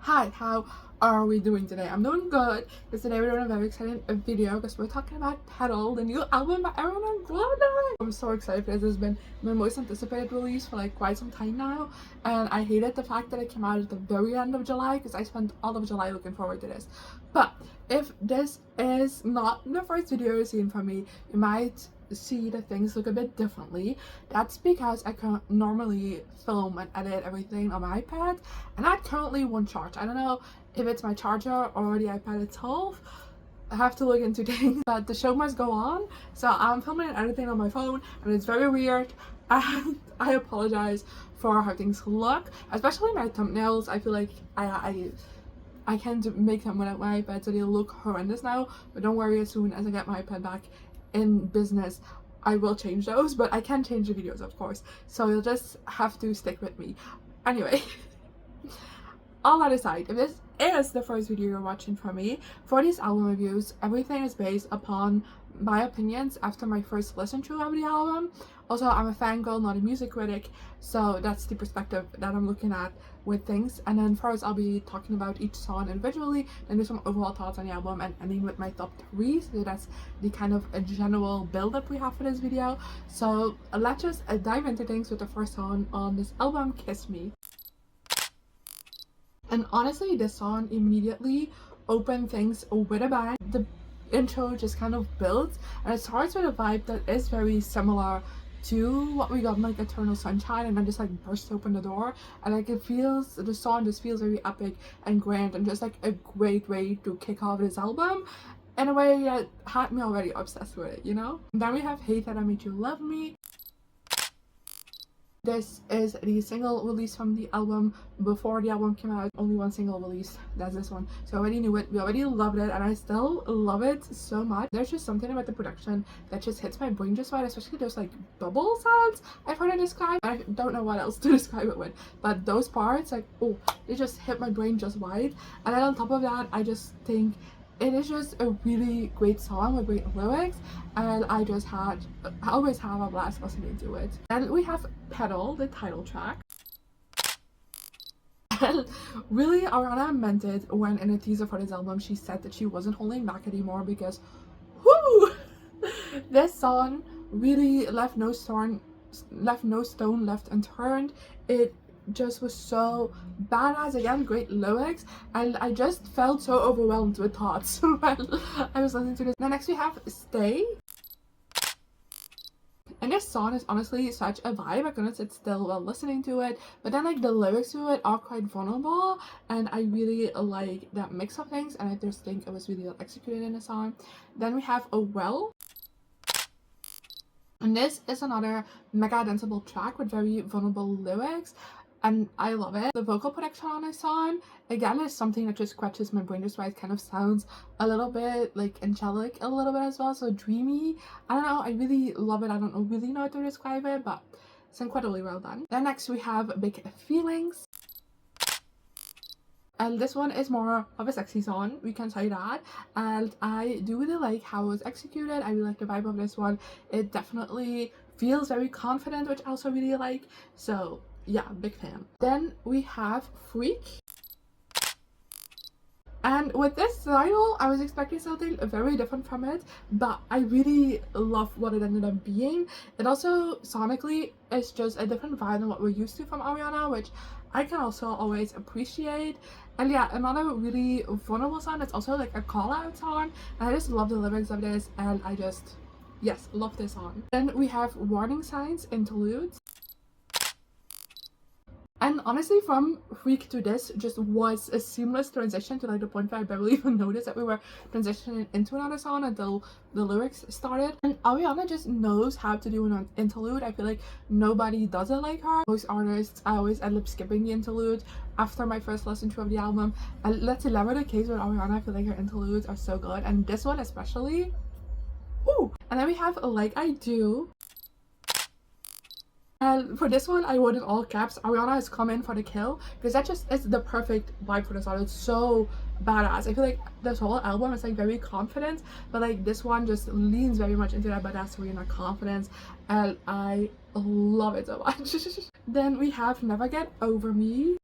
Hi, how are we doing today? I'm doing good because today we're doing a very exciting video because we're talking about Petal, the new album by Ariana Grande. I'm so excited because it's been my most anticipated release for like quite some time now, and I hated the fact that it came out at the very end of July because I spent all of July looking forward to this. But if this is not the first video you've seen from me, you might see that things look a bit differently. That's because I can't normally film and edit everything on my iPad, and I currently won't charge. I don't know if it's my charger or the iPad itself. I have to look into things, but the show must go on, so I'm filming and editing on my phone, and it's very weird, and I apologize for how things look, especially my thumbnails. I feel like I can't make them without my iPad, so they look horrendous now, but don't worry, as soon as I get my iPad back in business I will change those, but I can change the videos of course, so you'll just have to stick with me. Anyway, all that aside, if this is the first video you're watching from me, for these album reviews, everything is based upon my opinions after my first listen through of the album. Also, I'm a fangirl, not a music critic, so that's the perspective that I'm looking at with things. And then first I'll be talking about each song individually, then do some overall thoughts on the album, and ending with my top 3, so that's the kind of a general build-up we have for this video. So let's just dive into things with the first song on this album, Kiss Me. And honestly, this song immediately opened things with a bang. The intro just kind of builds, and it starts with a vibe that is very similar to what we got in like Eternal Sunshine, and then just like bursts open the door, and like the song just feels very epic and grand, and just like a great way to kick off this album in a way that had me already obsessed with it, you know? And then we have Hate That I Made You Love Me. This is the single release from the album before the album came out. Only one single release, that's this one. So I already knew it, we already loved it, and I still love it so much. There's just something about the production that just hits my brain just right, especially those like bubble sounds I've heard it described. I don't know what else to describe it with, but those parts, like, oh, they just hit my brain just right. And then on top of that, I just think it is just a really great song with great lyrics, and I always have a blast listening to it. And we have Petal, the title track. And really, Ariana meant it when in a teaser for this album she said that she wasn't holding back anymore, because whoo, this song really left no stone left unturned. It just was so badass. Again, great lyrics, and I just felt so overwhelmed with thoughts while I was listening to this. Now next we have Stay, and this song is honestly such a vibe. I couldn't sit still while listening to it, but then like the lyrics to it are quite vulnerable, and I really like that mix of things, and I just think it was really well executed in the song. Then we have A Well, and this is another mega danceable track with very vulnerable lyrics, and I love it. The vocal production on this song, again, is something that just scratches my brain just right. It kind of sounds a little bit like angelic a little bit as well, so dreamy. I don't know, I really love it. I don't really know how to describe it, but it's incredibly well done. Then next we have Big Feelings. And this one is more of a sexy song, we can say that, and I do really like how it was executed. I really like the vibe of this one. It definitely feels very confident, which I also really like, so yeah, big fan. Then we have Freak. And with this title, I was expecting something very different from it, but I really love what it ended up being. It also, sonically, is just a different vibe than what we're used to from Ariana, which I can also always appreciate. And yeah, another really vulnerable song that's also like a call-out song, and I just love the lyrics of this, and I just, yes, love this song. Then we have Warning Signs, Interlude. And honestly, from Freak to this just was a seamless transition to like the point where I barely even noticed that we were transitioning into another song until the lyrics started. And Ariana just knows how to do an interlude. I feel like nobody does it like her. Most artists, I always end up skipping the interlude after my first listen through of the album. And that's never the case with Ariana. I feel like her interludes are so good, and this one especially. Ooh! And then we have Like I Do. And for this one, I wrote in all caps, Ariana has come in for the kill, because that just is the perfect vibe for the song. It's so badass. I feel like this whole album is like very confident, but like this one just leans very much into that badassery and that confidence, and I love it so much. Then we have Never Get Over Me.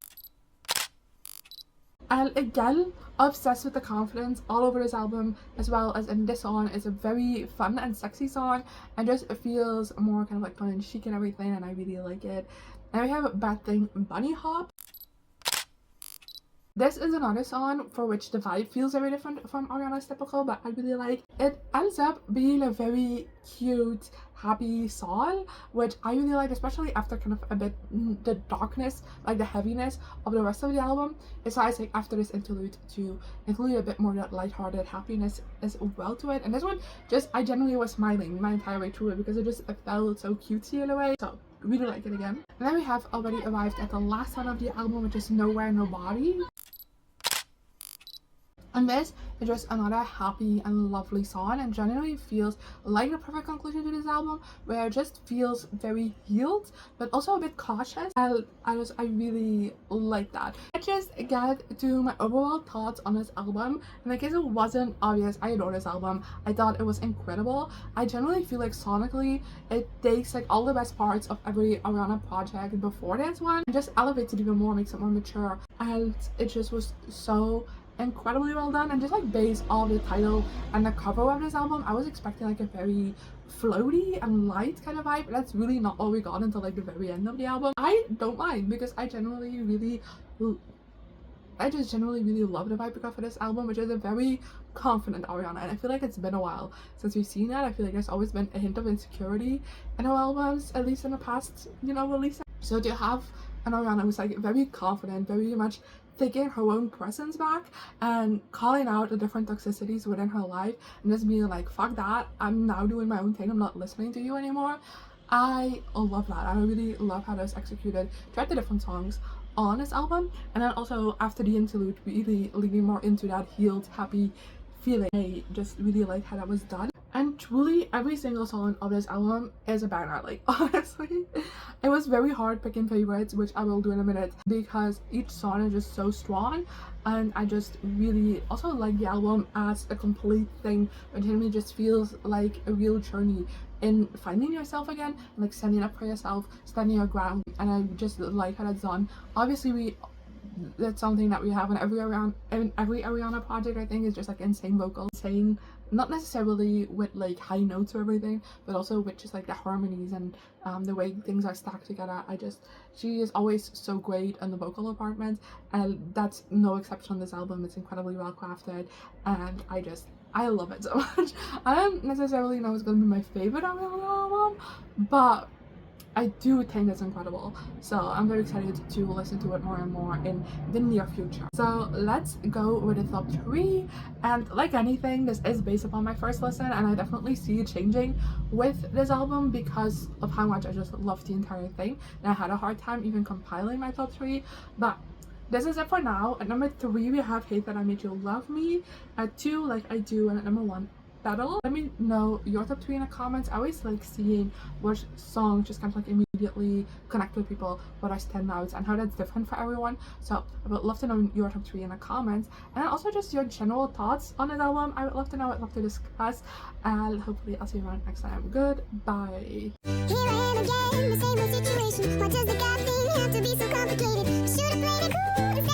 And again, obsessed with the confidence all over this album, as well as in this song. It's a very fun and sexy song, and just it feels more kind of like fun and chic and everything, and I really like it. And we have Bad Thing Bunny Hop. This is another song for which the vibe feels very different from Ariana's typical, but I really like it. Ends up being a very cute, happy song, which I really like, especially after kind of a bit the darkness, like the heaviness of the rest of the album. It's nice, like, after this interlude to include a bit more that lighthearted happiness as well to it. And this one, just I genuinely was smiling my entire way through it because it felt so cutesy in a way. So really like it again. And then we have already arrived at the last song of the album, which is Nowhere Nobody. And this is just another happy and lovely song, and generally feels like the perfect conclusion to this album, where it just feels very healed but also a bit cautious, and I really like that. Let's just get to my overall thoughts on this album. And in case it wasn't obvious, I adore this album. I thought it was incredible. I generally feel like sonically it takes like all the best parts of every Ariana project before this one and just elevates it even more, makes it more mature, and it just was so incredibly well done. And just like based on the title and the cover of this album, I was expecting like a very floaty and light kind of vibe. That's really not what we got until like the very end of the album. I don't mind, because I just generally really love the vibe we got for this album, which is a very confident Ariana. And I feel like it's been a while since we've seen that. I feel like there's always been a hint of insecurity in her albums, at least in the past, releases. So to have an Ariana who's like very confident, very much taking her own presence back and calling out the different toxicities within her life, and just being like, fuck that, I'm now doing my own thing, I'm not listening to you anymore. I love that. I really love how that was executed throughout the different songs on this album. And then also after the interlude, really leaning more into that healed, happy feeling. I just really like how that was done. And truly every single song of this album is a banger. Like, honestly, it was very hard picking favorites, which I will do in a minute, because each song is just so strong. And I just really also like the album as a complete thing, but genuinely just feels like a real journey in finding yourself again, like standing up for yourself, standing your ground. And I just like how that's done. Obviously that's something that we have in every Ariana project, I think, is just like insane vocals, saying not necessarily with like high notes or everything, but also with just like the harmonies and the way things are stacked together. She is always so great in the vocal department, and that's no exception on this album. It's incredibly well crafted, and I love it so much. I don't necessarily know it's gonna be my favorite Ariana album, but I do think it's incredible, so I'm very excited to listen to it more and more in the near future. So let's go with the top 3, and like anything, this is based upon my first listen, and I definitely see it changing with this album because of how much I just love the entire thing, and I had a hard time even compiling my top 3, but this is it for now. At number 3 we have Hate That I Made You Love Me, at 2 Like I Do, and at number 1 Petal. Let me know your top 3 in the comments. I always like seeing which songs just kind of like immediately connect with people, what are standouts, and how that's different for everyone. So I would love to know your top 3 in the comments, and also just your general thoughts on this album. I would love to know, I'd love to discuss, and hopefully I'll see you around next time. Goodbye. Here I am again, the same old situation. Why does the God thing have to be so complicated? Should've played it cool.